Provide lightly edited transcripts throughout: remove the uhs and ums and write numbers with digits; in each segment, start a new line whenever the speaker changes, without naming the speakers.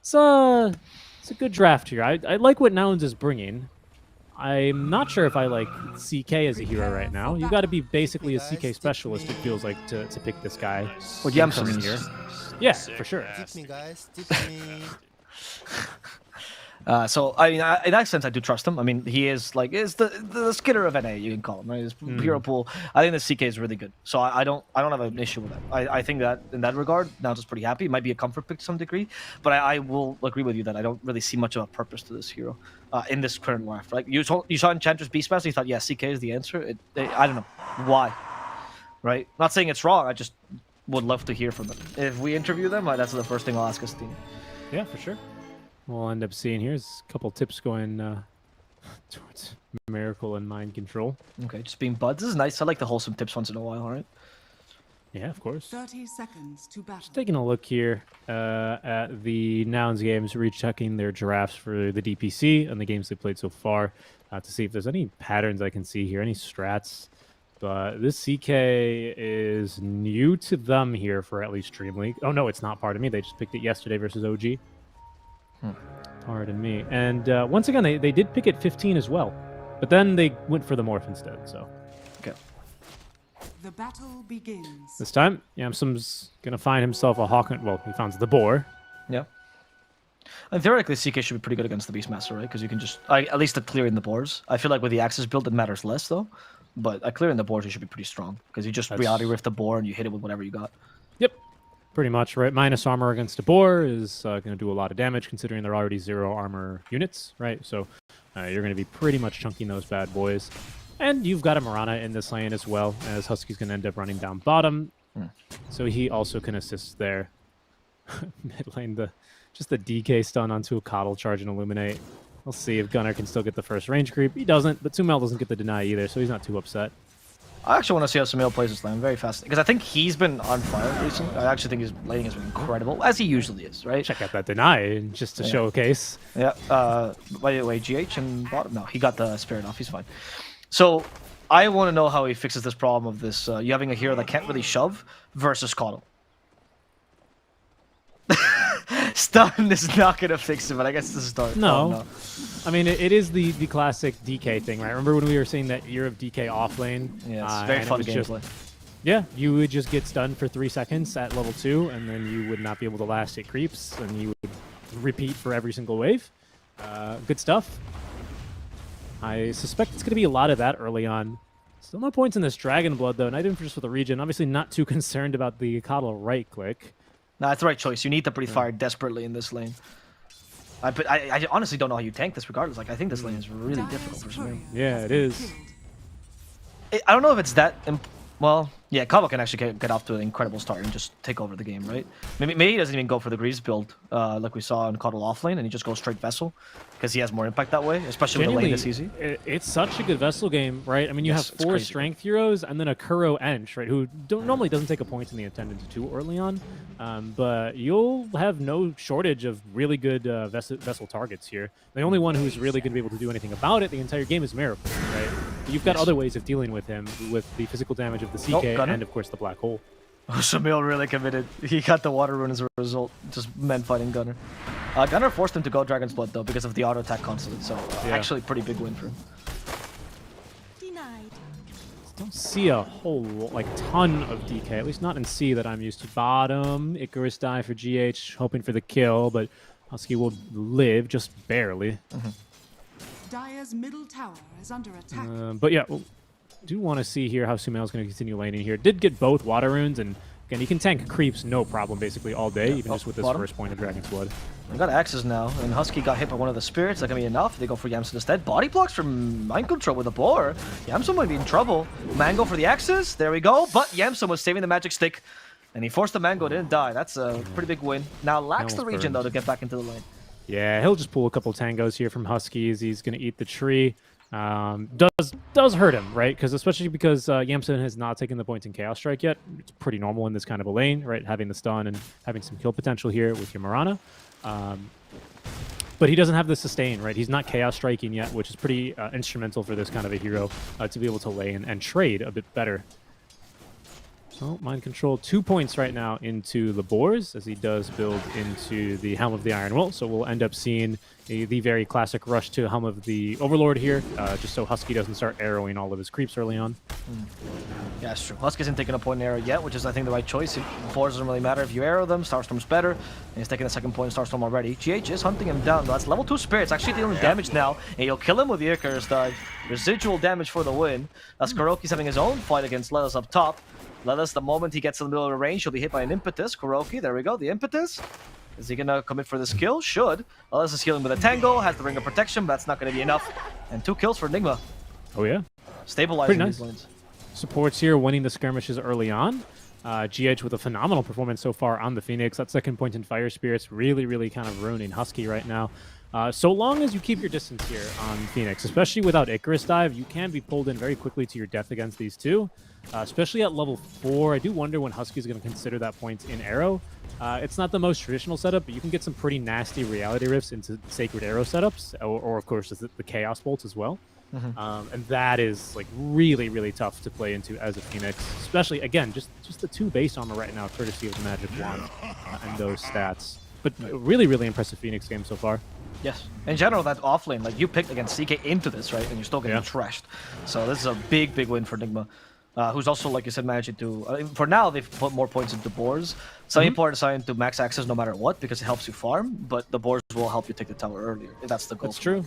It's a good draft here. I like what Nouns is bringing. I'm not sure if I like CK as a hero right now. You got to be basically a CK specialist, it feels like, to pick this guy.
With
in
Yamsum
current year. Yeah, for sure.
Teach me, guys. Teach me.
So I mean, in that sense, I do trust him. I mean, he is the Skidder of NA, you can call him, right? His hero pool. I think the CK is really good, so I don't have an issue with that. I think that in that regard, Nouns is pretty happy. It might be a comfort pick to some degree, but I will agree with you that I don't really see much of a purpose to this hero in this current draft. Right? You saw Enchantress Beastmaster, and you thought, yeah, CK is the answer. I don't know why, right? Not saying it's wrong. I just would love to hear from them. If we interview them, that's the first thing I'll ask us team.
Yeah, for sure. We'll end up seeing here's a couple tips going towards Miracle and Mind Control.
Okay, just being buds. This is nice. I like the wholesome tips once in a while, alright?
Yeah, of course.
30 seconds to battle.
Just taking a look here at the Nouns games, rechecking their drafts for the DPC and the games they played so far to see if there's any patterns I can see here, any strats. But this CK is new to them here for at least DreamLeague. Oh, no, it's not, pardon me. They just picked it yesterday versus OG. Pardon me. And once again, they did pick it 15 as well. But then they went for the Morph instead, so.
Okay.
The battle begins.
This time, Yamsum's going to find himself a Hawk. Well, he finds the boar.
Yeah. And theoretically, CK should be pretty good against the Beastmaster, right? Because you can just, at least at clearing the boars. I feel like with the Axis build, it matters less, though. But at clearing the boars, you should be pretty strong. Because you just reality rift the boar and you hit it with whatever you got.
Yep. Pretty much, right? Minus armor against a boar is going to do a lot of damage, considering they're already 0 armor units, right? So you're going to be pretty much chunking those bad boys. And you've got a Mirana in this lane as well, as Husky's going to end up running down bottom. So he also can assist there. Mid lane, just the DK stun onto a Coddle charge and Illuminate. We'll see if Gunnar can still get the first range creep. He doesn't, but Sumail doesn't get the deny either, so he's not too upset.
I actually want to see how Sumail plays this lane. Very fascinating. Because I think he's been on fire recently. I actually think his laning has been incredible, as he usually is, right?
Check out that deny, just to showcase.
Yeah. By the way, GH and bottom? No, he got the spirit off. He's fine. So, I want to know how he fixes this problem of this, you having a hero that can't really shove versus Coddle. Stun is not going to fix it, but I guess this is start.
No.
Oh, no.
I mean, it is the classic DK thing, right? Remember when we were saying that year of DK off lane?
Yeah, it's very fun gameplay.
Yeah, you would just get stunned for 3 seconds at level 2, and then you would not be able to last it creeps, and you would repeat for every single wave. Good stuff. I suspect it's going to be a lot of that early on. Still no points in this Dragon Blood, though. Not even just for the region. Obviously not too concerned about the Coddle right click.
No, that's the right choice. You need to breathe fire desperately in this lane. But I honestly don't know how you tank this regardless. Like, I think this lane is really difficult for Sumail.
Yeah, it is.
I don't know if it's that... Well, yeah, Kava can actually get off to an incredible start and just take over the game, right? Maybe he doesn't even go for the Greaves build like we saw in Coddle offlane, and he just goes straight Vessel because he has more impact that way, especially with the lane this easy.
It's such a good Vessel game, right? I mean, you have 4 strength heroes and then a Kuro Ench, right, who normally doesn't take a point in the attendance too early on, but you'll have no shortage of really good Vessel targets here. The only one who's really going to be able to do anything about it the entire game is Miracle, right? But you've got other ways of dealing with him, with the physical damage of the CK and, of course, the Black Hole.
Oh, Sumail really committed. He got the Water Rune as a result. Just men fighting Gunnar. Gunnar forced him to go Dragon's Blood, though, because of the auto attack constant. So, actually, pretty big win for him.
Denied.
Don't see a whole, ton of DK, at least not in C that I'm used to. Bottom, Icarus die for GH, hoping for the kill, but Husky will live, just barely.
Dire's middle tower is under attack.
But yeah, do want to see here how Sumail's going to continue laning here. Did get both Water Runes, and again, he can tank creeps no problem basically all day, even just with this first point of Dragon's Blood.
I got axes now, and Husky got hit by one of the spirits. That can be enough. They go for Yamsum instead. Body blocks from Mind Control with a boar. Yamsum might be in trouble. Mango for the axes. There we go. But Yamsum was saving the magic stick, and he forced the Mango. Didn't die. That's a pretty big win. Now lacks the region, though, to get back into the lane.
Yeah, he'll just pull a couple tangos here from Huskies. He's going to eat the tree. Does hurt him, right? Especially because Yamsum has not taken the points in Chaos Strike yet. It's pretty normal in this kind of a lane, right? Having the stun and having some kill potential here with your Mirana. But he doesn't have the sustain, right? He's not Chaos Striking yet, which is pretty instrumental for this kind of a hero to be able to lane and trade a bit better. Oh, mind control 2 points right now into the boars as he does build into the Helm of the Iron Will. So we'll end up seeing the very classic rush to Helm of the Overlord here, just so Husky doesn't start arrowing all of his creeps early on.
Yeah, that's true. Husky isn't taking a point in arrow yet, which is, I think, the right choice. Boars doesn't really matter if you arrow them. Starstorm's better. And he's taking the second point in Starstorm already. GH is hunting him down. That's level 2 spirits. Actually dealing damage now. And you'll kill him with the Icarus dive. Residual damage for the win. As Kuroki's having his own fight against Lelis up top. Lelis, the moment he gets in the middle of the range, he'll be hit by an impetus. Kuroki, there we go, the impetus. Is he gonna commit for this kill? Should. Lelis is healing with a tango, has the ring of protection, but that's not gonna be enough. And 2 kills for Nigma.
Oh yeah,
Stabilizing
nice.
these lanes.
Supports here, winning the skirmishes early on. GH with a phenomenal performance so far on the Phoenix. That second point in Fire Spirits really kind of ruining Husky right now. So long as you keep your distance here on Phoenix, especially without Icarus Dive, you can be pulled in very quickly to your death against these two. Especially at level 4, I do wonder when Husky's going to consider that point in Arrow. It's not the most traditional setup, but you can get some pretty nasty reality rifts into Sacred Arrow setups, or of course the Chaos Bolt as well. And that is like really tough to play into as a Phoenix, especially again just the 2 base armor right now, courtesy of the Magic Wand and those stats. But really impressive Phoenix game so far.
Yes. In general, that offlane, like you picked against CK into this, right? And you're still getting trashed. So this is a big win for Nigma. Who's also, like you said, managing to... for now, they've put more points into boars. Some important deciding to max access no matter what, because it helps you farm, but the boars will help you take the tower earlier. That's the goal.
That's true.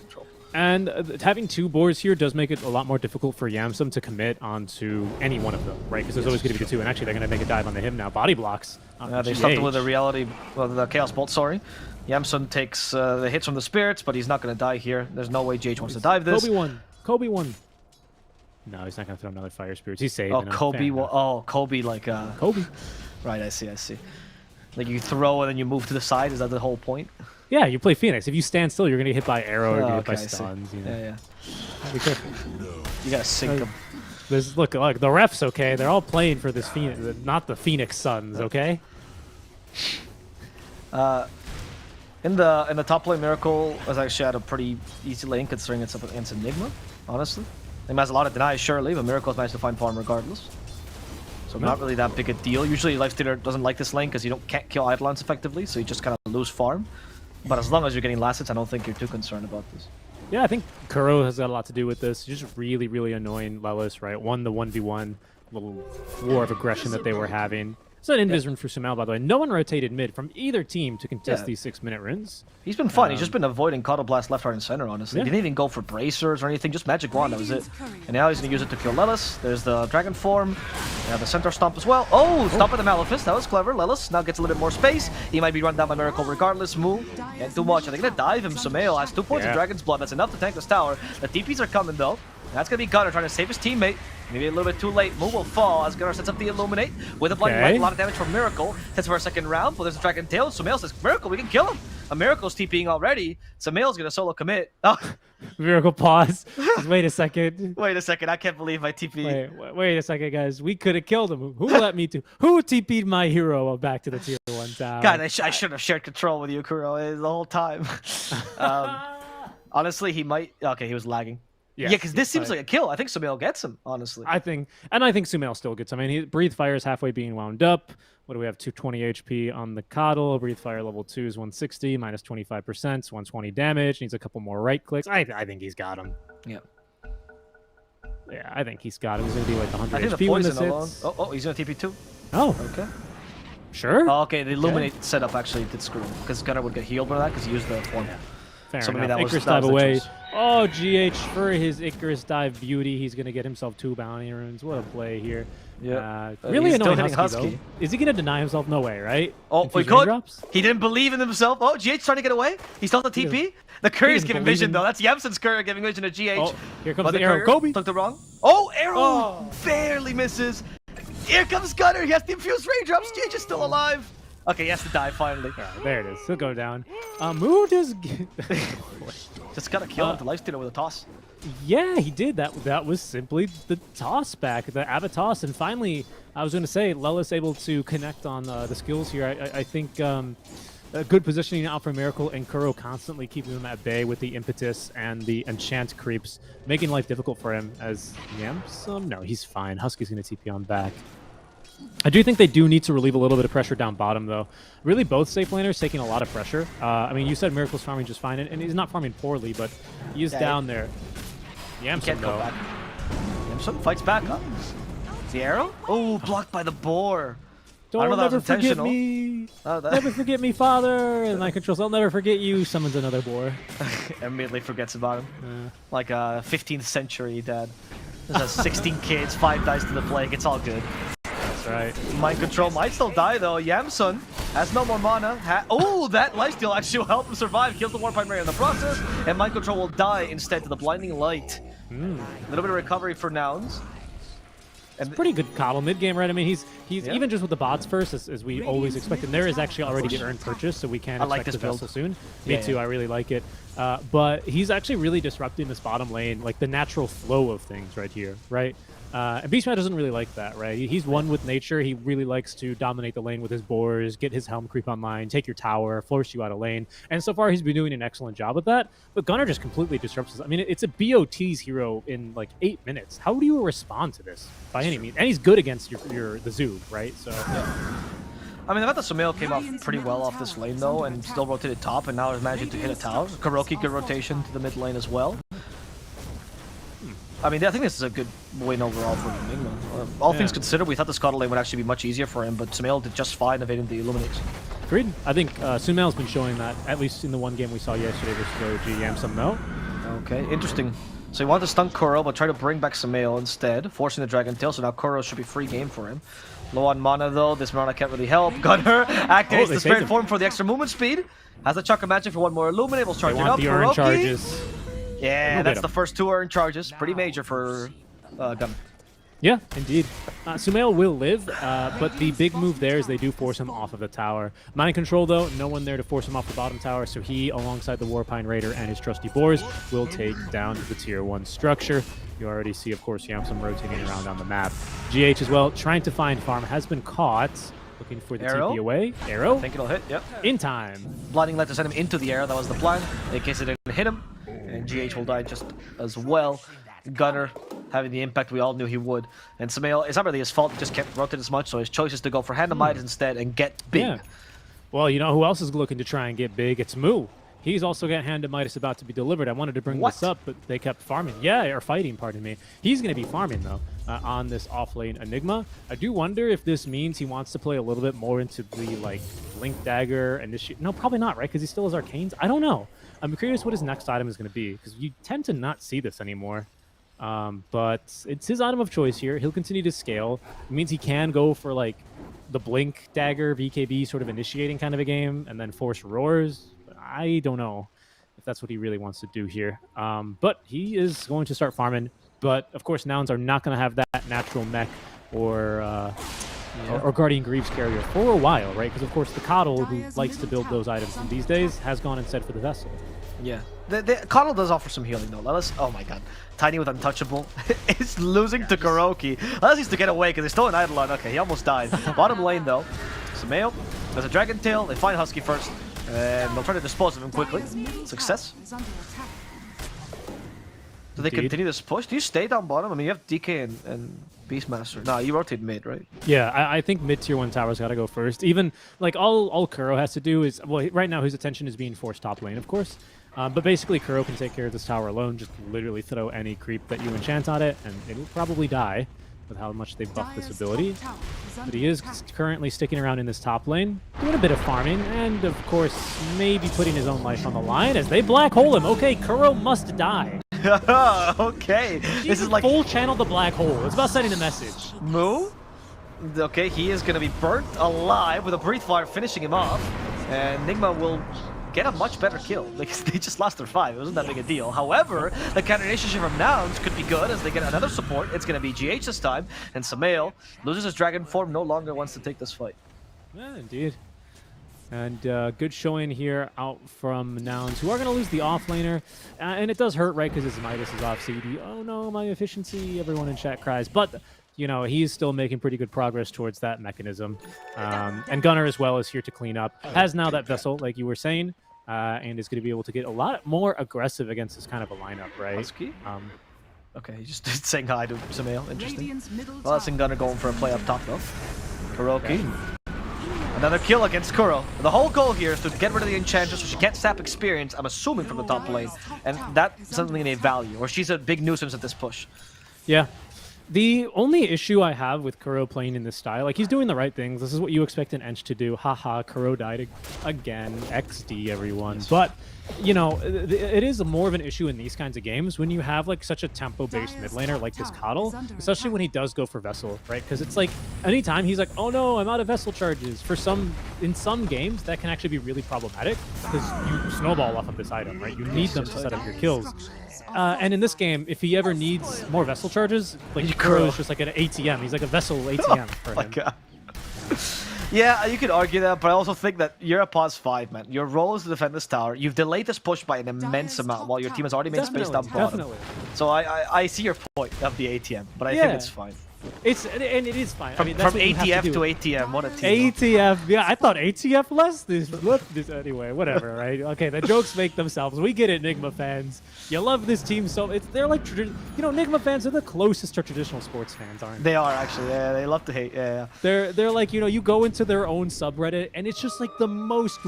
And having 2 boars here does make it a lot more difficult for Yamsum to commit onto any one of them, right? Because there's always going to be the 2, and actually they're going to make a dive onto him now. Body blocks.
They stopped with the reality... Well, the Chaos Bolt, sorry. Yamsum takes the hits from the spirits, but he's not going to die here. There's no way GH wants to dive this.
Kobe won. No, he's not going to throw another Fire Spirit. He's saving him.
Kobe. Kobe, like...
Kobe.
Right, I see. Like you throw and then you move to the side. Is that the whole point?
Yeah, you play Phoenix. If you stand still, you're going to get hit by arrow or get hit by stuns. You know?
Yeah.
Be careful.
You got to sink them.
Look, the refs, okay? They're all playing for this Phoenix, not the Phoenix Suns, okay?
In the top lane, Miracle has actually had a pretty easy lane considering it's up against Nigma, honestly. Nigma has a lot of denies, surely, but Miracle's managed to find farm regardless. So not really that big a deal. Usually Lifestealer doesn't like this lane because you can't kill Eidolons effectively, so you just kind of lose farm. But as long as you're getting last hits, I don't think you're too concerned about this.
Yeah, I think Kuro has got a lot to do with this. He's just really annoying Lelis, right? Won the 1v1 little war of aggression that they were having. It's an invis rune for Sumail, by the way. No one rotated mid from either team to contest these 6-minute runes.
He's been fun. He's just been avoiding Cuddle Blast left, right, and center, honestly.
Yeah.
He didn't even go for bracers or anything, just Magic Wand, that was it. And now he's going to use it to kill Lelis. There's the Dragon Form. We have the Centaur Stomp as well. Oh, Stomp with the Malefice. That was clever. Lelis now gets a little bit more space. He might be run down by Miracle regardless. Move. Can't do much. They're going to dive him. Sumail has 2 points of Dragon's Blood. That's enough to tank this tower. The TPs are coming, though. That's going to be Gunnar trying to save his teammate. Maybe a little bit too late. Move will fall as Gunnar sets up the Illuminate with a Blinding Light. A lot of damage from Miracle. Sets for a second round, but there's a Dragon Tail. Sumail says, Miracle, we can kill him. A Miracle's TPing already. Sumail's going to solo commit. Oh.
Miracle pause. Wait a second.
Wait a second. I can't believe my TP.
Wait a second, guys. We could have killed him. Who let me to? Who TP'd my hero back to the tier 1 tower?
God, I should have shared control with you, Kuro, the whole time. Honestly, he might... Okay, he was lagging. Yes, yeah, because this seems like a kill. I think Sumail gets him, honestly.
I think Sumail still gets him. I mean, Breathe Fire is halfway being wound up. What do we have? 220 HP on the Coddle. Breathe Fire level 2 is 160, minus 25%, 120 damage. Needs a couple more right clicks. I think he's got him.
Yeah.
Yeah, I think he's got him. He's going to be like 100
I think
HP
the
when this
poison alone.
hits.
Oh, he's going to TP too.
Oh.
Okay.
Sure.
Oh, okay, the Illuminate setup actually did screw him, because Gunnar would get healed by that because he used the form.
Yeah. Fair
so
enough.
Maybe
Icarus dive away. Oh, GH for his Icarus dive beauty. He's going to get himself 2 bounty runes. What a play here.
Yeah.
Really annoying Husky, though. Is he going to deny himself? No way, right?
Oh, he could. He didn't believe in himself. Oh, GH trying to get away. He still has the TP. The courier's giving vision, though. That's Yamsun's courier giving vision to GH.
Oh, here comes the arrow. Kobe
took the wrong. Oh, arrow barely misses. Here comes Gunnar. He has the infused raindrops. GH is still alive. Okay, he has to die finally.
Yeah, there it is. He'll go down. Moo just...
Just gotta kill him to lifestealer with a toss.
Yeah, he did. That was simply the toss back, the Avatos. And finally, I was going to say, Lelis able to connect on the skills here. I think a good positioning out for Miracle and Kuro constantly keeping him at bay with the impetus and the enchant creeps, making life difficult for him as Yamsum. No, he's fine. Husky's going to TP on back. I do think they do need to relieve a little bit of pressure down bottom, though. Really, both safe laners taking a lot of pressure. I mean, you said Miracle's farming just fine, and he's not farming poorly, but he is down there.
Can't
Yamson,
go
though.
back. Yamson fights back. The arrow? Oh, blocked by the boar. I don't know
Don't
that was
never forget
intentional.
me.
Oh, that-
Never forget me, father. And my controls, I'll never forget you. Summons another boar.
Immediately forgets about him. Like a 15th century dad. This has 16 kids, 5 dice to the plague. It's all good.
That's right.
Mind control might still die though. Yamsun has no more mana. Oh, that lifesteal actually will help him survive. Kills the Warpine Raider in the process. And mind control will die instead to the blinding light. A little bit of recovery for nouns. And
Pretty good coddle mid game, right? I mean, he's even just with the bots first, as we always expected. There is actually already the earned purchase, so we can
I like
expect
this
the
build.
vessel soon. Me
Yeah,
too.
yeah.
I really like it. But he's actually really disrupting this bottom lane, like the natural flow of things right here, right? And Beastman doesn't really like that, right? He's one with nature. He really likes to dominate the lane with his boars, get his helm creep online, take your tower, force you out of lane. And so far, he's been doing an excellent job with that. But Gunnar just completely disrupts this. I mean, it's a BOT's hero in like 8 minutes. How do you respond to this by any means? And he's good against the Zoo, right? So
I mean, the fact that Sumail came out pretty well off this lane though, and still rotated top, and now is managing to hit a tower. Kuroki good rotation to the mid lane as well. I mean, I think this is a good win overall for Nigma. All things considered, we thought the Scuttle lane would actually be much easier for him, but Sumail did just fine evading the Illuminates.
agreed. I think Sumail's been showing that, at least in the one game we saw yesterday versus OG. Yamsum, no?
Okay, interesting. So he wanted to stun Kuro, but try to bring back Sumail instead, forcing the Dragon Tail, so now Kuro should be free game for him. Low on mana though, this mana can't really help. Gunner activates the Spirit Form for the extra movement speed. Has the Chakra Magic for one more Illuminate, will charge
They
it
want
up.
the earn
Kuroki.
charges.
Yeah,
We'll
that's
get
the
him.
first 2 earned charges. Pretty major for Gunner.
Yeah, indeed. Sumail will live, but the big move there is they do force him off of the tower. Mind control, though, no one there to force him off the bottom tower, so he, alongside the Warpine Raider and his trusty boars, will take down the tier 1 structure. You already see, of course, Yamsum rotating around on the map. GH as well, trying to find farm, has been caught. Looking for the
Arrow?
TP away. Arrow?
I think it'll hit, yep.
In time.
Blinding Light to send him into the air, that was the plan, in case it didn't hit him. And GH will die just as well. Gunner having the impact we all knew he would. And Sumail, it's not really his fault, he just can't rotate as much, so his choice is to go for Hand of Might instead and get big.
Yeah. Well, you know who else is looking to try and get big? It's Moo. He's also got Hand of Midas about to be delivered. I wanted to bring this up, but they kept farming. Yeah, or fighting, pardon me. He's going to be farming, though, on this off-lane Enigma. I do wonder if this means he wants to play a little bit more into the, like, Blink Dagger, Initiate. No, probably not, right? Because he still has Arcanes. I don't know. I'm curious what his next item is going to be, because you tend to not see this anymore. But it's his item of choice here. He'll continue to scale. It means he can go for, like, the Blink Dagger, BKB sort of initiating kind of a game, and then force Roars. I don't know if that's what he really wants to do here. But he is going to start farming. But, of course, Nouns are not going to have that natural mech or Guardian Greaves carrier for a while, right? Because, of course, the Coddle, who likes to build those items these days, has gone instead for the Vessel.
Yeah. The Coddle does offer some healing, though. Let us... Oh, my God. Tiny with Untouchable. It's losing to Kuroki. Let us to get away, because they stole an Eidolon. Okay, he almost died. Bottom lane, though. Sumail. There's a Dragon Tail. They find Husky first. And they'll try to dispose of him quickly. Success. Do they continue this push? Do you stay down bottom? I mean, you have DK and Beastmaster. No, you rotate mid, right?
Yeah, I think mid tier 1 towers got to go first. Even, like, all Kuro has to do is... Well, right now his attention is being forced top lane, of course. But basically, Kuro can take care of this tower alone. Just literally throw any creep that you enchant on it, and it will probably die with how much they buff this ability. But he is currently sticking around in this top lane, doing a bit of farming, and of course, maybe putting his own life on the line as they black hole him. Okay, Kuro must die.
Okay. This is like
full channel the black hole. It's about sending a message.
Moo. Okay, he is going to be burnt alive with a Breathe Fire finishing him off. And Nigma will get a much better kill because they just lost their 5. It wasn't that big a deal. However, the counter-initiative from Nouns could be good as they get another support. It's going to be GH this time. And Sumail loses his dragon form, no longer wants to take this fight.
Yeah, indeed. And good showing here out from Nouns, who are going to lose the offlaner. And it does hurt, right, because his Midas is off CD. Oh no, my efficiency, everyone in chat cries. But, you know, he's still making pretty good progress towards that mechanism. And Gunnar as well is here to clean up. Has now that Vessel, like you were saying, and is going to be able to get a lot more aggressive against this kind of a lineup, right?
Husky? Okay, he's just saying hi to Sumail. Interesting. Well, that's Gunnar going for a play up top, though. Kuroki. Another kill against Kuro. The whole goal here is to get rid of the Enchantress so she can't sap experience, I'm assuming, from the top lane. And that's something they value. Or she's a big nuisance at this push.
Yeah. The only issue I have with Kuro playing in this style, like, he's doing the right things. This is what you expect an Ench to do. Haha, Kuro died again. XD, everyone. But, you know, it is more of an issue in these kinds of games when you have, like, such a tempo-based mid laner like this Coddle, especially when he does go for Vessel, right? Because it's like, anytime he's like, oh no, I'm out of Vessel charges. In some games, that can actually be really problematic because you snowball off of this item, right? You need them to set up your kills. And in this game, if he ever needs more Vessel charges, like, Kuro is just like an ATM. He's like a Vessel ATM for him.
God. Yeah, you could argue that, but I also think that you're a pause 5, man. Your role is to defend this tower. You've delayed this push by an immense amount while your team has already made space down bottom.
Definitely.
So I see your point of the ATM, but I think it's fine.
And it is fine.
From ATF to ATM, what a team.
ATF, yeah, I thought ATF less. This anyway, whatever, right? Okay, the jokes make themselves. We get it, Nigma fans. You love this team so they're like Nigma fans are the closest to traditional sports fans, aren't they?
They are actually. Yeah, they love to hate. Yeah.
They're like, you go into their own subreddit and it's just like the most.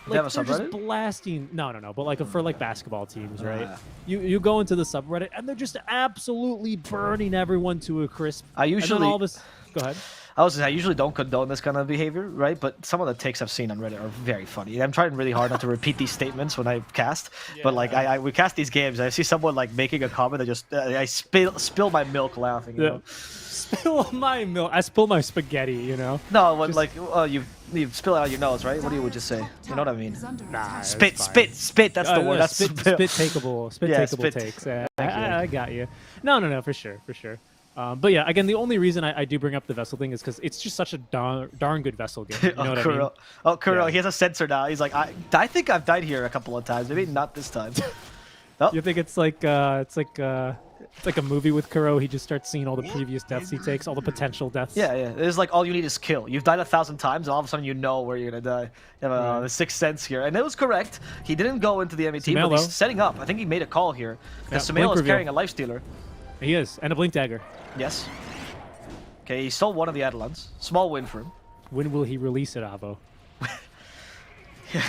Like,
they have a subreddit?
Just blasting. No, but like for like basketball teams, right? You go into the subreddit and they're just absolutely burning everyone to a crisp.
I usually
and then all this. Go ahead.
I usually don't condone this kind of behavior, right? But some of the takes I've seen on Reddit are very funny. I'm trying really hard not to repeat these statements when I cast, but like we cast these games, and I see someone like making a comment that just I spill my milk laughing. You know?
Spill my milk. I spill my spaghetti. You know.
No, when like you spill it out your nose, right? What would you say? You know what I mean?
Nah,
spit. That's the word. That's
spit takeable. Spit takeable takes. Yeah, I got you. No, for sure. But yeah, again, the only reason I do bring up the Vessel thing is because it's just such a darn good Vessel game. You know what I mean?
Oh, Kuro, he has a sensor now. He's like, I think I've died here a couple of times. Maybe not this time. Oh.
You think it's like a movie with Kuro? He just starts seeing all the previous deaths he takes, all the potential deaths.
Yeah. It's like all you need is kill. You've died 1,000 times, and all of a sudden you know where you're gonna die. You have a sixth sense here, and it was correct. He didn't go into the enemy team, but he's setting up. I think he made a call here because Sumail is carrying a lifestealer.
He is, and a blink dagger.
Yes. Okay, he stole one of the Adelans. Small win for him.
When will he release it, Avo?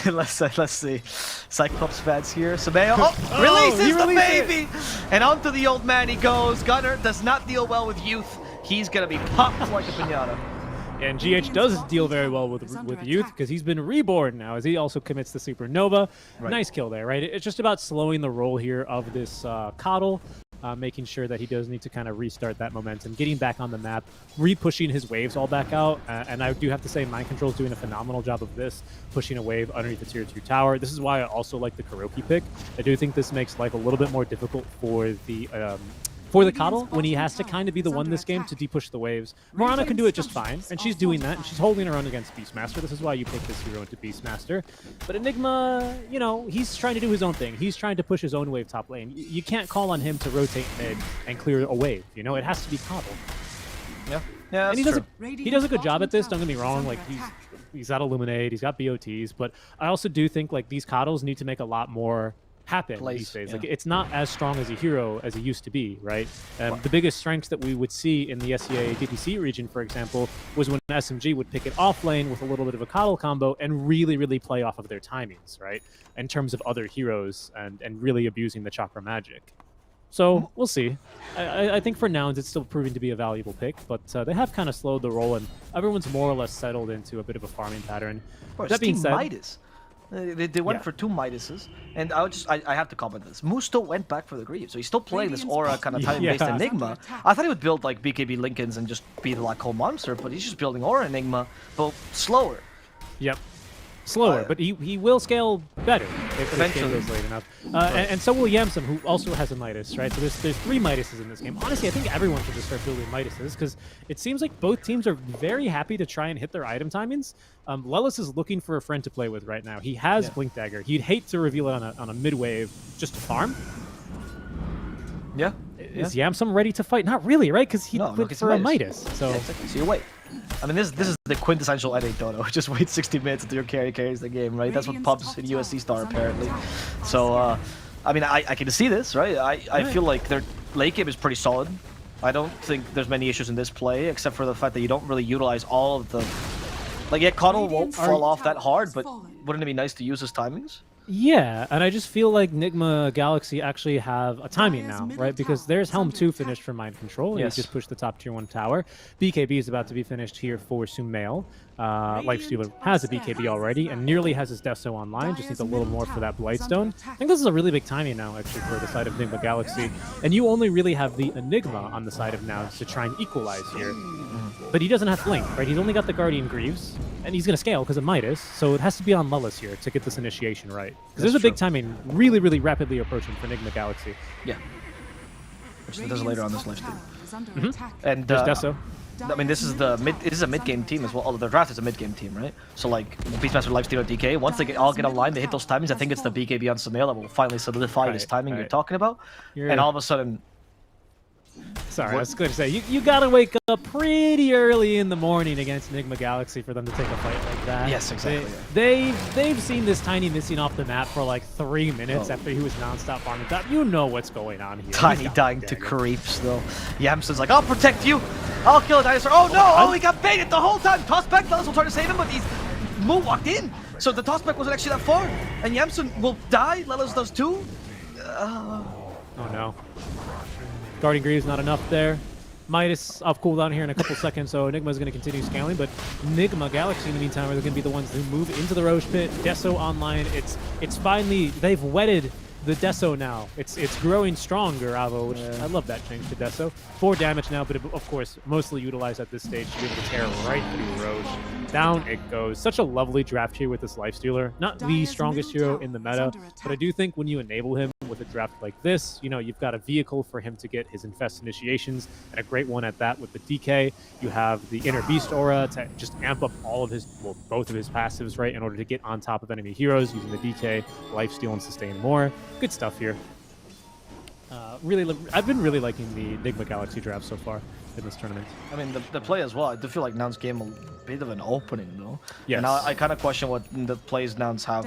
let's see. Cyclops fans here. Sumail releases the baby! And onto the old man he goes. Gunner does not deal well with youth. He's gonna be popped like a piñata.
And GH does deal very well with youth because he's been reborn now as he also commits the supernova. Right. Nice kill there, right? It's just about slowing the roll here of this Coddle. Making sure that he does need to kind of restart that momentum, getting back on the map, re-pushing his waves all back out. And I do have to say, Mind Control is doing a phenomenal job of this, pushing a wave underneath the tier 2 tower. This is why I also like the Kuroki pick. I do think this makes life a little bit more difficult for the Coddle when he has to kind of be the one this game to de-push the waves. Morana can do it just fine, and she's doing that, and she's holding her own against Beastmaster. This is why you pick this hero into Beastmaster. But Enigma, he's trying to do his own thing. He's trying to push his own wave top lane. You can't call on him to rotate mid and clear a wave. It has to be Coddle.
Yeah,
and he does a good job at this. Don't get me wrong. Like he's got Illuminate, he's got BOTs, but I also do think like these Coddles need to make a lot more happen these days. Like it's not as strong as a hero as it used to be, right? The biggest strengths that we would see in the SEA DPC region, for example, was when SMG would pick it off lane with a little bit of a Coddle combo and really play off of their timings, right? In terms of other heroes and really abusing the chakra magic. So we'll see. I think for nouns it's still proving to be a valuable pick, but they have kind of slowed the roll and everyone's more or less settled into a bit of a farming pattern.
That being said, Midas. They went for 2 Midases, and I have to comment this. Moose still went back for the Greaves, so he's still playing this aura kind of time-based Enigma. I thought he would build like BKB Lincolns and just be the Black Hole Monster, but he's just building aura Enigma, but slower.
Yep. Slower, but he will scale better if the game goes late enough. And so will Yamsum, who also has a Midas, right? So there's 3 Midases in this game. Honestly, I think everyone should just start building Midases because it seems like both teams are very happy to try and hit their item timings. Lelis is looking for a friend to play with right now. He has Blink Dagger. He'd hate to reveal it on a mid-wave just to farm.
Yeah.
Is Yamsum ready to fight? Not really, right? Because he went for a Midas. So,
exactly. So you wait. I mean, this is the quintessential NA Dodo. Just wait 60 minutes until your carry carries the game, right? That's what pubs in USC Star apparently. So, I mean, I can see this, right? I feel like their late game is pretty solid. I don't think there's many issues in this play, except for the fact that you don't really utilize all of the... Like, yeah, Coddle won't fall off that hard, but wouldn't it be nice to use his timings?
Yeah, and I just feel like Nigma Galaxy actually have a timing now, right? Because there's Helm 2 finished for Mind Control.
Yes.
He just pushed the top tier 1 tower. BKB is about to be finished here for Sumail. Lifestealer has a BKB already and nearly has his Deso online. Just needs a little more for that Blightstone. I think this is a really big timing now, actually, for the side of Nigma Galaxy. And you only really have the Enigma on the side of Nouns to try and equalize here. But he doesn't have Blink, right? He's only got the Guardian Greaves, and he's going to scale because of Midas, so it has to be on Lullis here to get this initiation right. Because there's a big timing really, really rapidly approaching for Nigma Galaxy.
Yeah. Which does later on this list. And
There's Deso.
I mean, this is it is a mid-game team as well. Although the draft is a mid-game team, right? So like Beastmaster, Lifestealer, DK. Once they all get online, they hit those timings. I think it's the BKB on Sumail that will finally solidify this timing you're talking about. And all of a sudden,
sorry, I was going to say you got to wake up pretty early in the morning against Nigma Galaxy for them to take a fight like that.
Yes, exactly.
They've seen this Tiny missing off the map for like 3 minutes after he was nonstop farming top. You know what's going on here.
Tiny dying to creeps though. Yamson's like, I'll protect you. I'll kill a dinosaur. Oh no! Oh, he got baited the whole time. Tossback, Lullis will try to save him, but he's walked in. So the tossback wasn't actually that far. And Yamson will die. Lullis does too.
Oh no. Guardian Greaves not enough there. Midas off cooldown here in a couple seconds, so Nigma's going to continue scaling, but Nigma Galaxy in the meantime are going to be the ones who move into the Roche Pit. Deso online. It's finally, they've wedded the Deso now. It's growing stronger, Avo, which I love that change to Deso. 4 damage now, but of course, mostly utilized at this stage to be able to tear right through Roche. Down it goes. Such a lovely draft here with this Lifestealer. Not the strongest hero in the meta, but I do think when you enable him with a draft like this, you know, you've got a vehicle for him to get his Infest initiations, and a great one at that with the DK. You have the Inner Beast aura to just amp up all of his, well, both of his passives, right, in order to get on top of enemy heroes using the DK, lifesteal, and sustain more. Good stuff here. I've been really liking the Nigma Galaxy draft so far in this tournament.
I mean, the play as well. I do feel like Nouns gave him a bit of an opening, though.
Yes.
And I kind of question what the plays Nouns have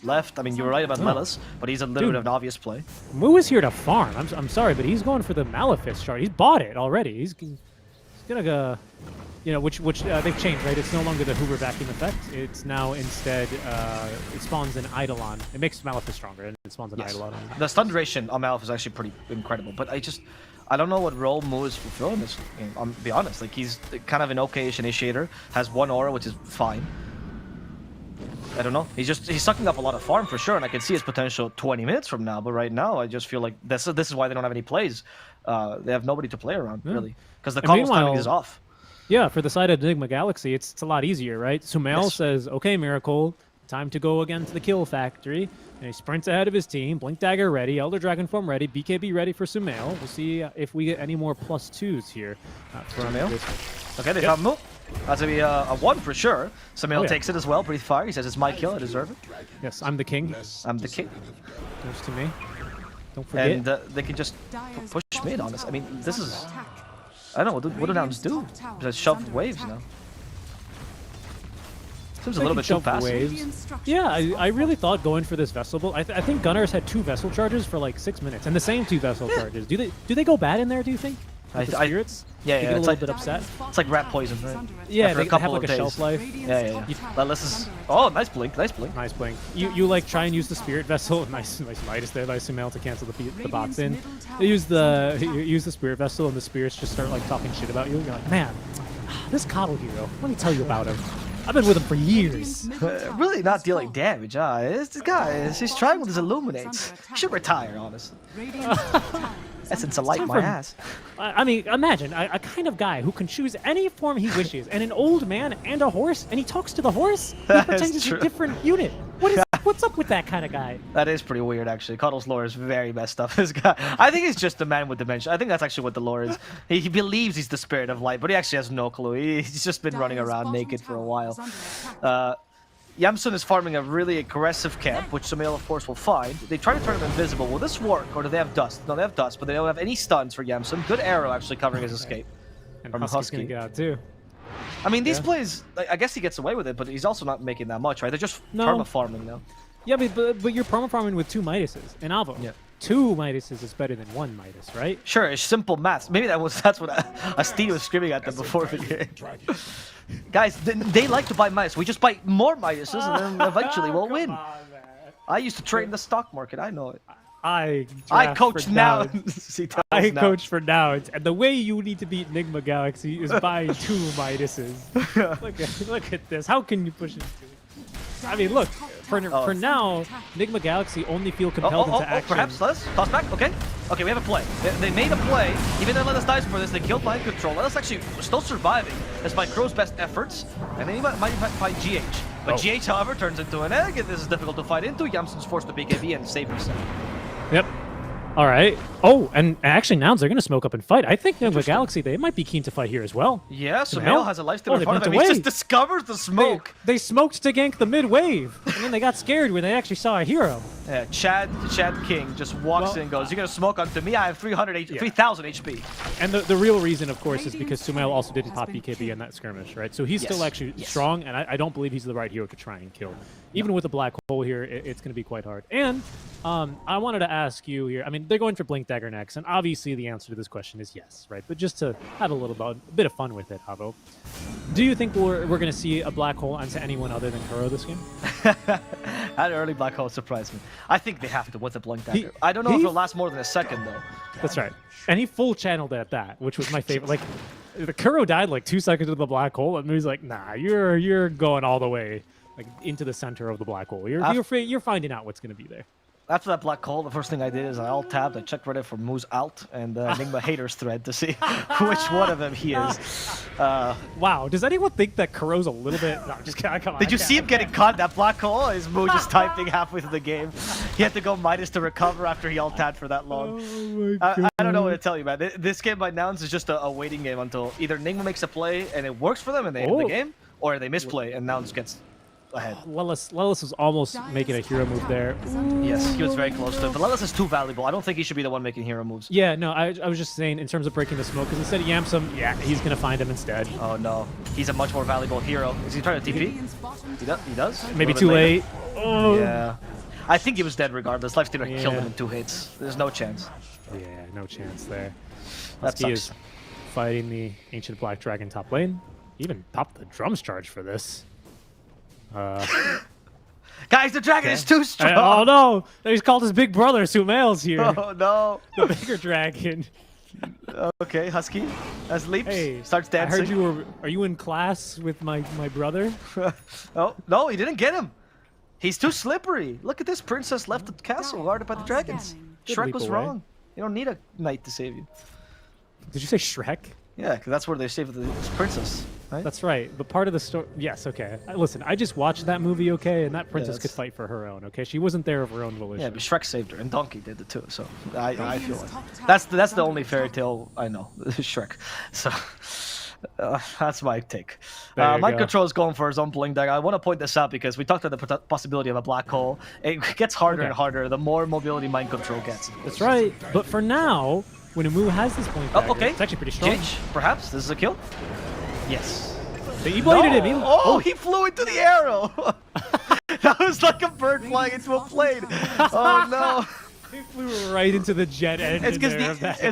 left. I mean, you were right about Lullis, but he's a little bit of an obvious play.
Moo is here to farm. I'm sorry, but he's going for the Malefice shard. He's bought it already. He's gonna go, you know, which they've changed, right? It's no longer the Hoover vacuum effect. It's now instead it spawns an Eidolon. It makes Malefice stronger, and it spawns an Eidolon.
The stun duration on Malefice is actually pretty incredible, but I don't know what role Moo is fulfilling this game. I'll be honest. Like, he's kind of an okay-ish initiator, has 1 aura, which is fine. I don't know. He's sucking up a lot of farm for sure, and I can see his potential 20 minutes from now. But right now, I just feel like this is why they don't have any plays. They have nobody to play around, really, because the combo timing is off.
Yeah, for the side of Nigma Galaxy, it's a lot easier, right? Sumail says, "Okay, Miracle, time to go again to the kill factory." And he sprints ahead of his team. Blink Dagger ready. Elder Dragon Form ready. BKB ready for Sumail. We'll see if we get any more +2s here. From
Sumail. Okay, they found Moo. That's going to be a 1 for sure. Sumail takes it as well. Breathe Fire. He says, it's my kill. I deserve it.
Yes, I'm the king.
I'm the king.
Goes to me. Don't forget.
And they can just push mid on us. I mean, this is... I don't know. What do Nouns do? Just shove waves now. Seems a little bit too fast.
Yeah, I really thought going for this Vessel Bolt. I think Gunners had 2 Vessel charges for like 6 minutes, and the same 2 Vessel charges. Do they go bad in there, do you think? With the spirits?
Yeah,
they get a little bit upset.
It's like rat poison, right?
Yeah,
After
they have like a shelf life.
Yeah. This is... Oh, nice blink, nice blink.
Nice blink. You like try and use the Spirit Vessel. Nice Midas there by Sumail to cancel the bots in. You use the Spirit Vessel, and the spirits just start like talking shit about you. You're like, man, this Coddle hero. Let me tell you about him. I've been with him for years.
Really not dealing damage, This guy, he's trying with his Illuminates. He should retire, honestly. Essence of light my ass.
I mean, imagine a kind of guy who can choose any form he wishes, and an old man and a horse, and he talks to the horse. He pretends it's a different unit. What's up with that kind of guy?
That is pretty weird, actually. Coddle's lore is very messed up. This guy, I think he's just a man with dementia. I think that's actually what the lore is. He believes he's the spirit of light, but he actually has no clue. He's just been running around naked for a while. Yamsun is farming a really aggressive camp, which Sumail, of course, will find. They try to turn him invisible. Will this work, or do they have dust? No, they have dust, but they don't have any stuns for Yamsun. Good arrow, actually, covering his escape.
And
from
Husky's gonna get out, too.
I mean, these plays, I guess he gets away with it, but he's also not making that much, right? They're just perma farming now.
Yeah, but you're perma farming with 2 Midases and Avo.
Yeah.
2 Midases is better than 1 Midas, right?
Sure, it's simple maths. Maybe that's what Asti was screaming at them before the game. Guys, they like to buy Midas. We just buy more Midases and then eventually we'll win. I used to trade in the stock market. I know it.
I
coach nouns.
I coach for nouns, and the way you need to beat Nigma Galaxy is buying 2 Midases. look at this. How can you push it? I mean, look. For now, Nigma Galaxy only feel compelled into action.
Perhaps let us toss back. Okay, we have a play. They made a play. Even though let us dice for this, they killed mind control. Let us actually still surviving despite Crow's best efforts, and then he might fight GH. But GH, however, turns into an egg, and this is difficult to fight into. Yamsen's forced to BKB and save himself.
Yep. All right. Oh, and actually, nouns are going to smoke up and fight. I think Nigma Galaxy, they might be keen to fight here as well.
Yeah, Sumail has a lifesteal in
they
front of him.
went
He
away.
just discovers the smoke.
They smoked to gank the mid wave, and then they got scared when they actually saw a hero.
Yeah, Chad King just walks in and goes, "You're going to smoke onto me? I have 3,000 HP.
And the real reason, of course, is because Sumail also didn't pop BKB in that skirmish, right? So he's still actually strong, and I don't believe he's the right hero to try and kill. Even with a black hole here, it's going to be quite hard. And I wanted to ask you here, I mean, they're going for Blink Dagger next, and obviously the answer to this question is yes, right? But just to have a bit of fun with it, Havo, do you think we're going to see a black hole onto anyone other than Kuro this game?
That early black hole surprised me. I think they have to with the Blink Dagger. I don't know if it'll last more than a second, though.
That's right. And he full channeled it at that, which was my favorite. Like, the Kuro died like 2 seconds into the black hole, and he's like, nah, you're going all the way like into the center of the black hole. You're finding out what's going to be there.
After that black hole, the first thing I did is I alt-tabbed, I checked Reddit for Moose alt and Nigma haters thread to see which one of them he is.
Wow, does anyone think that Kuro's a little bit... No, just come on.
Did you see him getting caught in that black hole? Is Moo just typing halfway through the game? He had to go Midas to recover after he alt-tabbed for that long.
Oh my God.
I don't know what to tell you, man. This game by nouns is just a waiting game until either Nigma makes a play and it works for them and they end the game, or they misplay and nouns gets ahead.
Lelis was almost making a hero move there.
Yes, he was very close to it, but Lelis is too valuable. I don't think he should be the one making hero moves.
Yeah, no, I was just saying in terms of breaking the smoke, because instead of Yamsum, yeah, he's going to find him instead.
Oh no, he's a much more valuable hero. Is he trying to TP? He does?
Maybe too late. Oh.
Yeah. I think he was dead regardless. Lifestealer killed him in 2 hits. There's no chance.
Yeah, no chance there.
That
He
sucks.
is fighting the Ancient Black Dragon top lane. Even popped the drums charge for this.
Guys, the dragon is too strong!
Oh no! He's called his big brother, Sumail's here.
Oh no!
The bigger dragon.
Okay, Husky. As leaps,
Hey,
starts dancing.
I heard you were... Are you in class with my brother?
Oh, no, he didn't get him. He's too slippery. Look at this princess left the castle guarded by the dragons.
Good
Shrek
leap
was
away.
wrong. You don't need a knight to save you.
Did you say Shrek?
Yeah, because that's where they saved the princess, right?
That's right. But part of the story... Yes, okay. Listen, I just watched that movie, okay? And that princess could fight for her own, okay? She wasn't there of her own volition.
Yeah, but Shrek saved her, and Donkey did it too. So I feel like that's the only fairy tale I know, Shrek. So that's my take. Mind Control is going for his own Blink Dagger. I want to point this out because we talked about the possibility of a black hole. It gets harder and harder the more mobility Mind Control gets.
That's right. But for now, when Umu has this Blink Dagger,
okay.
it's actually pretty strong.
Jitch, perhaps this is a kill. Yes.
He bladed him.
He flew into the arrow. That was like a bird flying into a plane. Oh no.
He flew right into the jet engine.
It's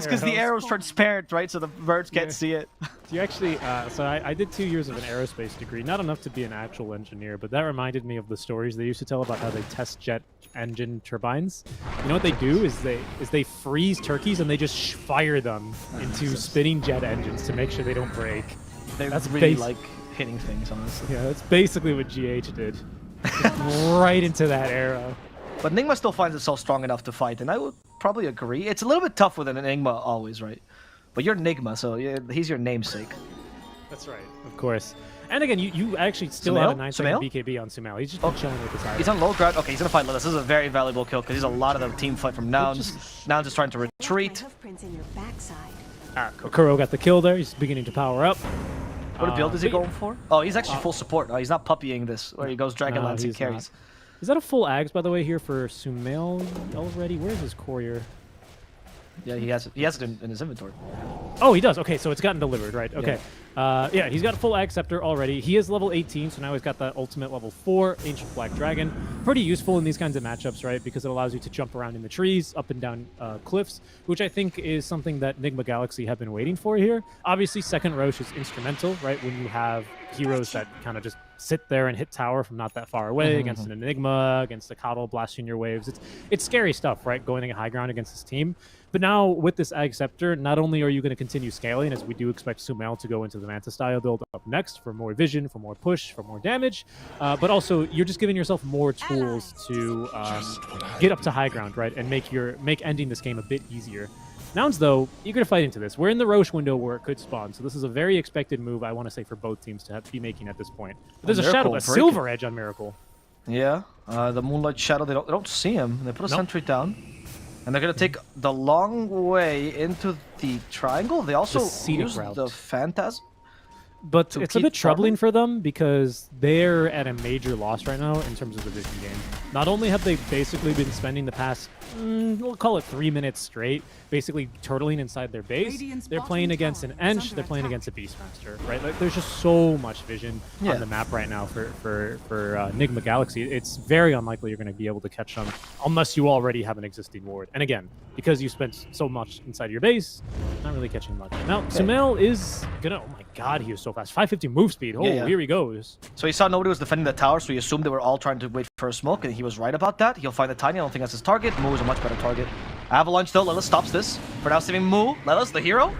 because the arrow's transparent, right? So the birds can't see it.
You actually, so I did 2 years of an aerospace degree, not enough to be an actual engineer, but that reminded me of the stories they used to tell about how they test jet engine turbines. You know what they do is they freeze turkeys and they just fire them into spinning jet engines to make sure they don't break.
That's really like hitting things, honestly.
Yeah, that's basically what GH did. Just right into that arrow.
But Nigma still finds itself strong enough to fight, and I would probably agree. It's a little bit tough with an Nigma always, right? But you're Nigma, so he's your namesake.
That's right, of course. And again, you actually still have a 9-second BKB on Sumail. He's just been chilling with his eye.
He's on low ground. Okay, he's gonna fight Lelis. This is a very valuable kill because he's a lot of the team fight from Nouns. Nouns is trying to retreat.
Kuro got the kill there. He's beginning to power up.
What build is he going for? Oh, he's actually full support. Oh, he's not puppying this, where he goes Dragonlance and carries.
Is that a full Ags, by the way, here for Sumail already? Where's his courier?
Yeah, he has it in his inventory.
Oh, he does. Okay, so it's gotten delivered, right? Okay. Yeah, he's got a full Ag Scepter already. He is level 18, so now he's got that ultimate level 4 Ancient Black Dragon. Pretty useful in these kinds of matchups, right? Because it allows you to jump around in the trees, up and down cliffs, which I think is something that Nigma Galaxy have been waiting for here. Obviously, second Roche is instrumental, right? When you have heroes that kind of just sit there and hit tower from not that far away against an Enigma, against a Coddle blasting your waves. It's scary stuff, right? Going to high ground against this team. But now with this Ag Scepter, not only are you going to continue scaling, as we do expect Sumail to go into the Manta style build up next for more vision, for more push, for more damage, but also you're just giving yourself more tools to get up to high ground, right? And make ending this game a bit easier. Nouns, though, eager to fight into this. We're in the Roche window where it could spawn, so this is a very expected move, I want to say, for both teams to be making at this point. But there's a Shadow, a Silver Edge on Miracle.
Yeah, the Moonlight Shadow, they don't see him. They put a sentry down. And they're going to take the long way into the triangle. They also use the Phantasm.
But it's a bit troubling for them because they're at a major loss right now in terms of the vision game. Not only have they basically been spending the past, we'll call it 3 minutes straight, basically turtling inside their base, they're playing against an Ench, they're playing against a Beastmaster, right? Like, there's just so much vision on the map right now for Nigma Galaxy. It's very unlikely you're going to be able to catch them unless you already have an existing ward. And again, because you spent so much inside your base, not really catching much. Now, Sumail is gonna, oh my god, he is so fast. 550 move speed. Oh, here he goes.
So he saw nobody was defending the tower, so he assumed they were all trying to wait for a smoke, and he was right about that. He'll find the Tiny. I don't think that's his target. Mu is a much better target. Avalanche, though. Lelis stops this. For now, saving Mu. Lelis, the hero.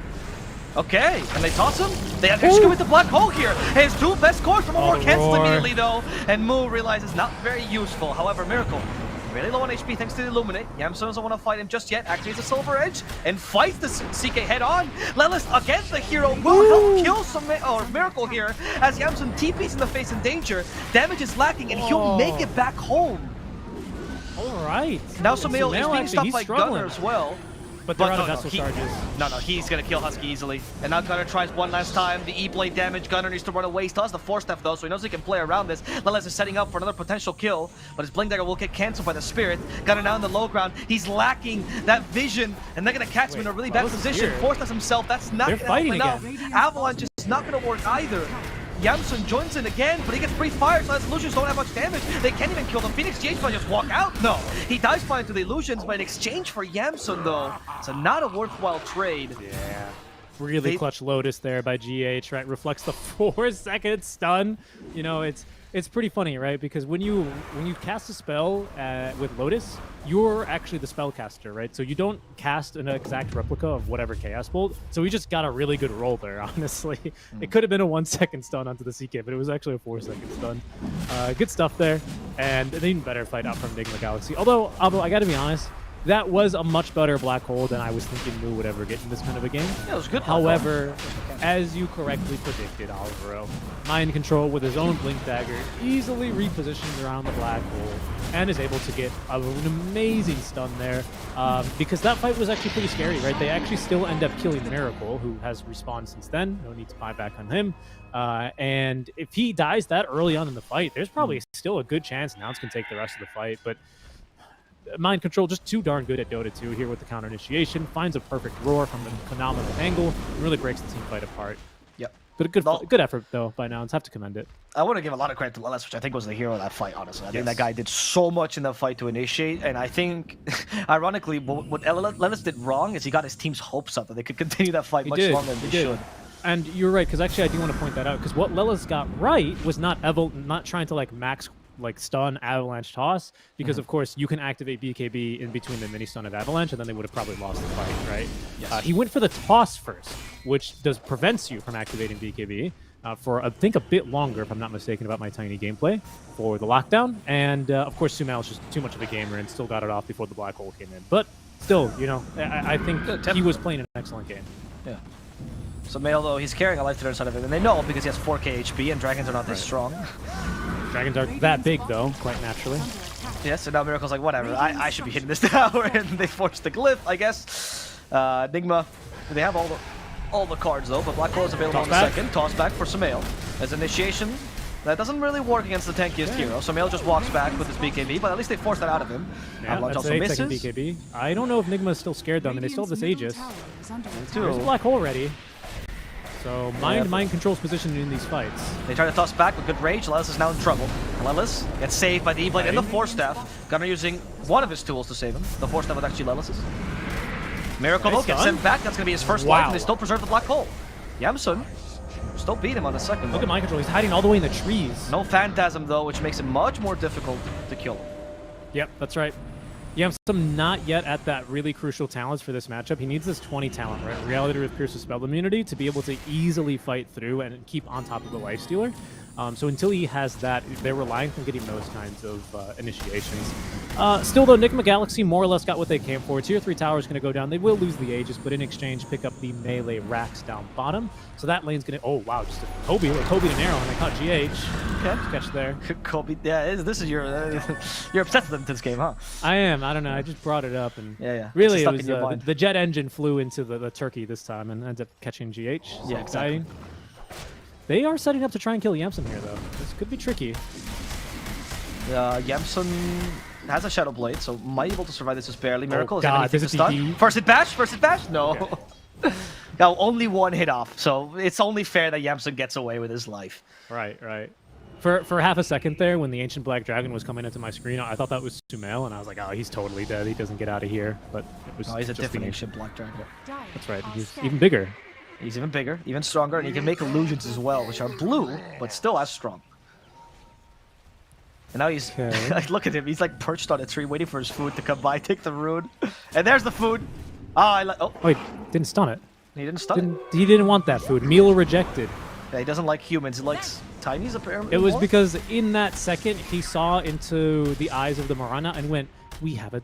Okay, and they toss him. They excavate the black hole here. His two best cores from more cancel immediately, though. And Mu realizes not very useful. However, Miracle really low on HP thanks to the Illuminate. Yamsun doesn't want to fight him just yet. Activates the Silver Edge and fights the CK head on. Lelis against the hero. Mu help kill some Miracle here as Yamsun TP's in the face in danger. Damage is lacking and he'll make it back home.
All right.
Now Sumail is being stopped by Gunner as well.
But they're out of vessel charges.
No, he's gonna kill Husky easily. And now Gunner tries one last time. The E-blade damage. Gunner needs to run away. Still has the Force Staff though, so he knows he can play around this. Lelis is setting up for another potential kill, but his Blink Dagger will get cancelled by the Spirit. Gunner now in the low ground. He's lacking that vision, and they're gonna catch him in a really bad position. Force Staff himself. That's not gonna help enough. Avalanche is not gonna work either. Yamsun joins in again, but he gets pre-fired, so his illusions don't have much damage. They can't even kill the Phoenix GH by just walk out. No, he dies flying to the illusions, but in exchange for Yamsun, though, it's not a worthwhile trade.
Yeah. Really clutch Lotus there by GH, right? Reflects the 4-second stun. You know, it's pretty funny, right? Because when you cast a spell with Lotus, you're actually the spellcaster, right? So you don't cast an exact replica of whatever Chaos Bolt. So we just got a really good roll there, honestly. It could have been a 1-second stun onto the CK, but it was actually a 4-second stun. Good stuff there, and an even better fight out from Nigma Galaxy. Although I gotta be honest, that was a much better black hole than I was thinking Mu would ever get in this kind of a game.
Yeah, it was good.
However, as you correctly predicted, Alvaro, Mind Control with his own Blink Dagger easily repositions around the black hole and is able to get an amazing stun there because that fight was actually pretty scary, right? They actually still end up killing Miracle, who has respawned since then. No need to buy back on him. And if he dies that early on in the fight, there's probably still a good chance Nouns can take the rest of the fight, but Mind Control just too darn good at Dota 2 here with the counter initiation, finds a perfect roar from a phenomenal angle, and really breaks the team fight apart.
Yep.
But a good effort though by Nouns, have to commend it.
I want to give a lot of credit to Lelis, which I think was the hero of that fight, honestly. I think that guy did so much in that fight to initiate, and I think, ironically, what Lelis did wrong is he got his team's hopes up that they could continue that fight much longer than they should.
And you're right, because actually I do want to point that out, because what Lelis got right was not trying to max stun Avalanche toss, because of course you can activate BKB in between the mini stun of Avalanche, and then they would have probably lost the fight, right? Yes. He went for the toss first, which prevents you from activating BKB for I think a bit longer, if I'm not mistaken about my tiny gameplay, for the lockdown. And of course Sumail is just too much of a gamer and still got it off before the black hole came in. But still, you know, I think he was playing an excellent game.
Yeah. Sumail, though, he's carrying a life to the other side of it, and they know because he has 4k HP and dragons are not this strong.
Dragons are that big, though, quite naturally.
Yes, and now Miracle's like, whatever, I should be hitting this tower, and they force the glyph, I guess. Nigma, they have all the cards, though, but Black Hole is available in a second. Toss back for Sumail. As initiation, That doesn't really work against the tankiest hero. So Mail just walks back with his BKB, but at least they forced that out of him.
Yeah,
Avalanche
that's
also
an 8-second
misses.
BKB. I don't know if Nigma is still scared though. I mean, they still have this Aegis. There's a black hole ready. So mind controls position in these fights.
They try to toss back with good rage. Lelis is now in trouble. Lelis gets saved by the E-Blade and the Force Staff. Gunnar using one of his tools to save him. The Force Staff was actually Lelis's. Miracle though gets sent back. That's going to be his first life, and they still preserve the black hole. Yamsun still beat him on the second one.
Look at mind control. He's hiding all the way in the trees.
No Phantasm though, which makes it much more difficult to kill him.
Yep, that's right. Yamsum not yet at that really crucial talents for this matchup. He needs this 20 talent, right? Reality with Pierce's spell immunity to be able to easily fight through and keep on top of the lifestealer. So until he has that, they're relying on getting those kinds of initiations. Still though, Nigmagalaxy more or less got what they came for. Tier 3 tower is going to go down. They will lose the Aegis, but in exchange pick up the melee racks down bottom. So that lane's going to... Oh, wow, just a Kobe to Nero, and they caught GH. Okay. Catch there.
Kobe, yeah, this is your... you're obsessed with this game, huh?
I am. I don't know. I just brought it up. And
yeah.
Really, it was the jet engine flew into the turkey this time and ended up catching GH. So
yeah,
exciting.
exactly.
They are setting up to try and kill Yamsun here, though. This could be tricky.
Yamsun has a Shadow Blade, so might be able to survive this just barely. Miracle, is
God,
anything to stun? First hit bash? First hit bash? No. Okay. Now, only one hit off, so it's only fair that Yamsun gets away with his life.
Right. For half a second there, when the Ancient Black Dragon was coming into my screen, I thought that was Sumail, and I was like, oh, he's totally dead. He doesn't get out of here. But it was
he's a
just
different Ancient Black Dragon.
That's right. He's even bigger.
He's even bigger, even stronger, and he can make illusions as well, which are blue, but still as strong. And now he's... like, look at him. He's like perched on a tree, waiting for his food to come by, take the rune. And there's the food. Oh,
wait, didn't stun it.
He didn't stun it.
He didn't want that food. Meal rejected.
Yeah, he doesn't like humans. He likes tinies, apparently.
It was because in that second, he saw into the eyes of the Marana and went, we have an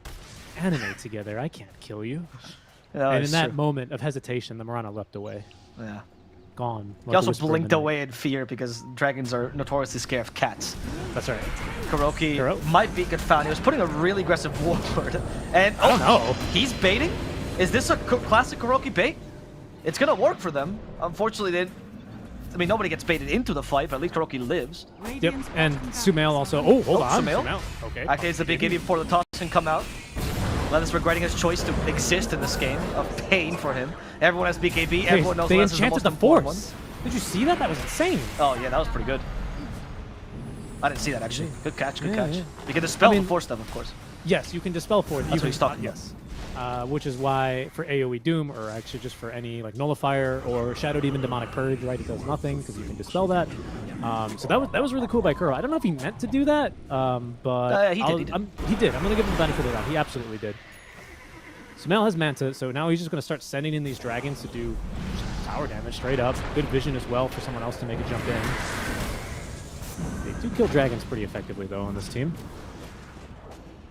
anime together. I can't kill you.
Yeah,
and in that moment of hesitation, the Marana leapt away.
Yeah.
Gone.
He also blinked away in fear because dragons are notoriously scared of cats.
That's right.
Kuroki might be good found. He was putting a really aggressive warlord. And
I don't know.
He's baiting? Is this a classic Kuroki bait? It's going to work for them. Unfortunately, I mean, nobody gets baited into the fight, but at least Kuroki lives.
Yep, and Sumail also... Oh, hold on.
Sumail?
Okay.
Actually, it's the big game before the toss can come out. Lelis regretting his choice to exist in this game of pain for him. Everyone has BKB. Everyone knows
they
Lelis is the
enchanted
most
the
important
Force.
one.
Did you see that? That was insane.
Oh, yeah, that was pretty good. I didn't see that, actually. Good catch, good catch. You can dispel the Force stuff, of course.
Yes, you can dispel Force.
That's what he's talking about.
Yes. Which is why for AoE Doom, or actually just for any like Nullifier or Shadow Demon Demonic Purge, right, it does nothing because you can dispel that. So that was really cool by Kuro. I don't know if he meant to do that, but
he did.
He did. I'm going to give him the benefit of that. He absolutely did. Sumail has Manta, so now he's just going to start sending in these dragons to do tower damage straight up. Good vision as well for someone else to make a jump in. They do kill dragons pretty effectively, though, on this team.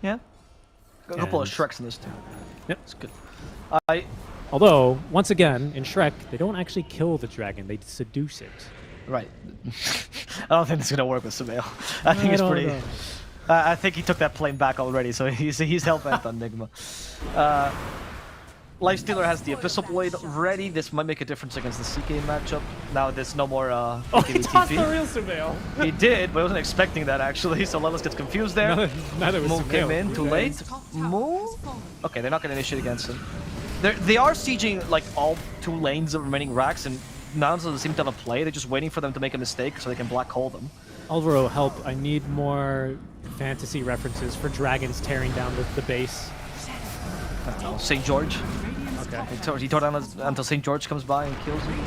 Yeah. A couple of Shreks in this too.
Yep.
It's good.
Although, once again, in Shrek, they don't actually kill the dragon, they seduce it.
Right. I don't think it's going to work with Sumail. I think it's pretty... I think he took that plane back already, so he's hell-bent on Nigma. Lifestealer has the Abyssal Blade ready. This might make a difference against the CK matchup. Now there's no more
he tossed the real Sumail.
He did, but I wasn't expecting that, actually, so Lelis gets confused there.
Neither was
Moon
Sumail.
came in too late. Moon? Okay, they're not going to initiate against him. They are sieging, like, all 2 lanes of remaining racks, and nouns doesn't seem to have a play. They're just waiting for them to make a mistake so they can black hole them.
Alvaro, help. I need more fantasy references for dragons tearing down the base.
I don't know, St. George.
Okay.
He tore down until St. George comes by and kills him.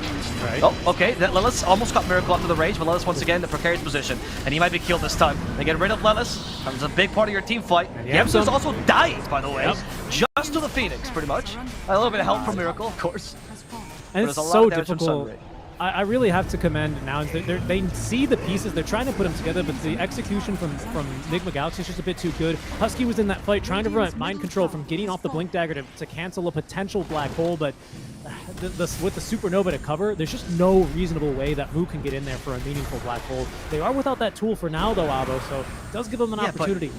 Right.
Oh, okay. Lelis almost got Miracle out of the range, but Lelis once again in a precarious position. And he might be killed this time. They get rid of Lelis. That was a big part of your team fight. Yamsun's also died, by the way. Yep. Just to the Phoenix, pretty much. A little bit of help from Miracle, of course.
And it's so difficult. I really have to commend Nouns. They see the pieces. They're trying to put them together, but the execution from Nigmagalaxy is just a bit too good. Husky was in that fight trying to prevent mind control from getting off the Blink Dagger to cancel a potential black hole, but with the Supernova to cover, there's just no reasonable way that Mu can get in there for a meaningful black hole. They are without that tool for now, though, Abo, so it does give them an opportunity.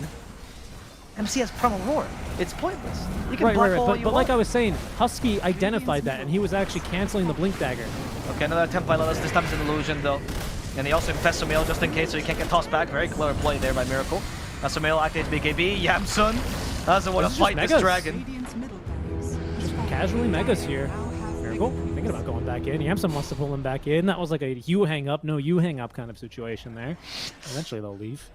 MC has Primal Roar. It's pointless. You can
right. But like I was saying, Husky identified that, and he was actually canceling the Blink Dagger.
Okay, another attempt by Lelis. This time it's an illusion, though. And he also infests Sumail just in case so he can't get tossed back. Very clever play there by Miracle. Now Sumail activates BKB. Yamsun doesn't want to fight this dragon.
Radiant's middle barracks.
Just casually megas here. Miracle thinking about going back in. Yamsun wants to pull him back in. That was like a you hang up, no you hang up kind of situation there. Eventually they'll leave.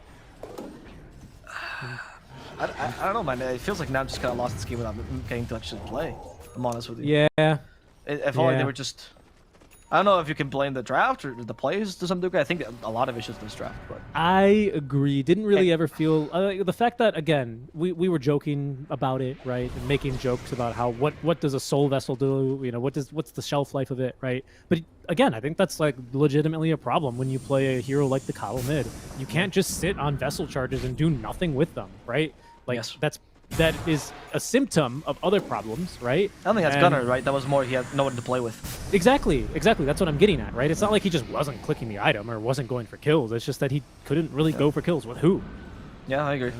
I don't know, man. It feels like now just kind of lost this game without getting to actually play. I'm honest with you.
Yeah.
It felt like they were just... I don't know if you can blame the draft or the players to some degree. I think a lot of issues with this draft. But
I agree. Didn't really ever feel the fact that again we were joking about it, right, and making jokes about how what does a soul vessel do? You know, what's the shelf life of it, right? But again, I think that's like legitimately a problem when you play a hero like the Kyle mid. You can't just sit on vessel charges and do nothing with them, right? Like
Yes.
that is a symptom of other problems, right?
I don't think that's
And-
Gunnar, right? That was more he had no one to play with.
Exactly. That's what I'm getting at, right? It's not like he just wasn't clicking the item or wasn't going for kills. It's just that he couldn't really go for kills with who.
Yeah, I agree.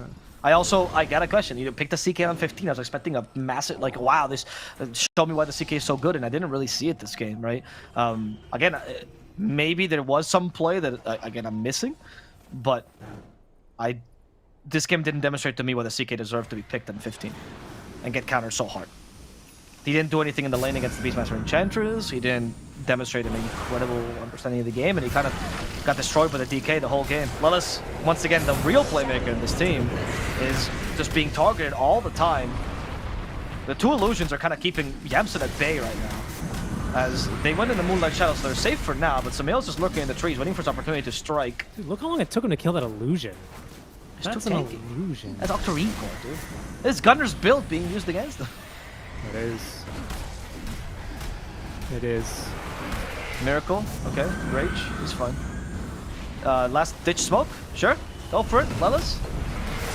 I got a question. You picked a CK on 15. I was expecting a massive, like, wow, this show me why the CK is so good, and I didn't really see it this game, right? Again, maybe there was some play that, again, I'm missing, but this game didn't demonstrate to me why the CK deserved to be picked on 15 and get countered so hard. He didn't do anything in the lane against the Beastmaster Enchantress. He didn't demonstrate an incredible understanding of the game, and he kind of got destroyed by the DK the whole game. Lelis, once again, the real playmaker in this team, is just being targeted all the time. The two illusions are kind of keeping Yamsun at bay right now, as they went in the Moonlight Shadows. They're safe for now, but Sumail's just lurking in the trees, waiting for his opportunity to strike.
Dude, look how long it took him to kill that illusion. That's an
tanky.
illusion.
That's Octarine Core, dude. This Gunnar's build being used against them.
It is. It is.
Miracle, okay. Rage is fine. Last ditch smoke, sure. Go for it, Lelis.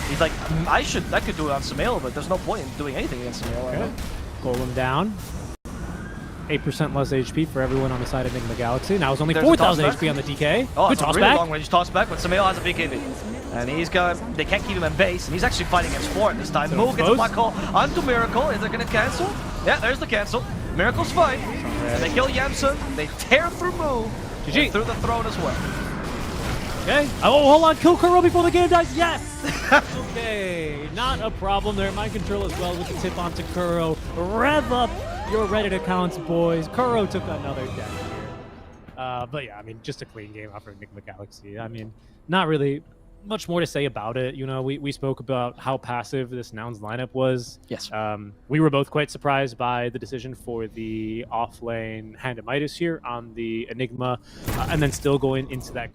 He's like, I could do it on Sumail, but there's no point in doing anything against Sumail.
Okay.
Right?
Golem down. 8% less HP for everyone on the side of Nigma Galaxy. Now it's only
There's a
4,000
toss
HP on the DK.
Oh,
Good
it's a
toss
really
back.
long range toss back, but Sumail has a BKB. And he's got, they can't keep him in base, and he's actually fighting against 4 at this time.
So
Moo gets a
close.
black hole onto Miracle. Is it going to cancel? Yeah, there's the cancel. Miracle's fine. And they kill Yamsun. They tear through Moo.
GG.
And through the throne as well.
Okay. Oh, hold on. Kill Kuro before the game dies. Yes. Okay. Not a problem there. Mind control as well with the tip onto Kuro. Rev up your Reddit accounts, boys. Kuro took another death here. But yeah, I mean, just a clean game off of Nigma Galaxy. I mean, not really much more to say about it. You know, we spoke about how passive this Nouns lineup was.
Yes.
We were both quite surprised by the decision for the off-lane Hand of Midas here on the Enigma, and then still going into that